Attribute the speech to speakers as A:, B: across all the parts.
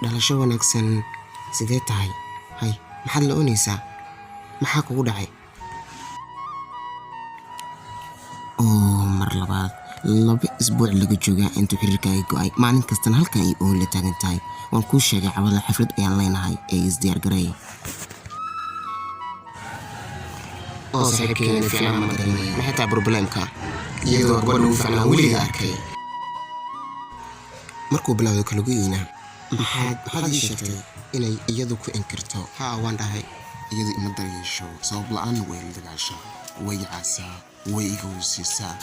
A: dhalasho wanaagsan sidee tahay? Hay, maxaad la oonaysaa? Maxaa kugu dhacay? Mar labaad 2 isbuuc laga joogaa intuu xiriirkaaga go'ay. Maalin kastana halkan ay oo la taagan tahay. Waan kuu sheegay cawada xaflad ayaan leenahay ee isdiyaar gareey. Saaxiibkeena fiican ma dareemay. Maxay tahay problemka? Iyadoo gabadha ugu fiicnaa weliga arkay. Markuu bilowday kalagoyna maxaad ii sheegtay inay iyadu ku inkirto? Waan dhahay
B: iyadu ima daryeesho, sabab la'aan way la dagaashaa, way caasaa, way iga hoosaysaa.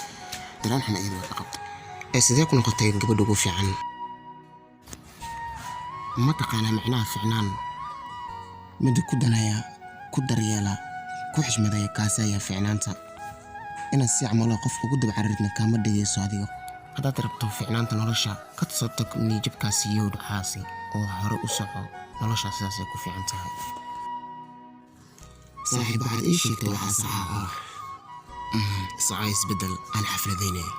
B: dareen xun iyadu way ka qabtay.
A: sidee ku noqotay gabadha ugu fiican? Ma taqaanaa macnaha fiicnaan? mid ku danaya, ku daryeela, ku xishmadaya kaasi ayaa fiicnaanta. inaad si camalo qof ugu daba cararidna kaama dhigayso adigo. haddaad rabto fiicnaanta nolosha ka soo tag niyadjabkaasi iyo dhuxaasi oo hore u soco. nolosha sidaas ay ku fiican tahay. saaxiib waxaad ii sheegtay waxaa sax ah. sacay isbedel aan xafladaynayo.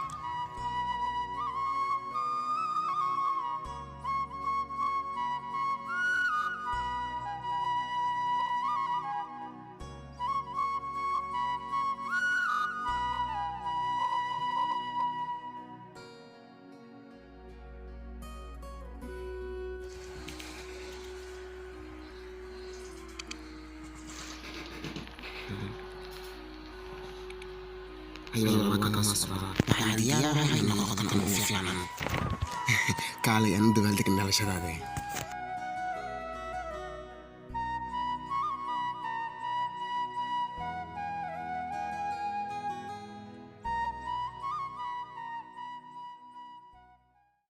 A: kaalay aan u dabaaldegin dhalashadaada.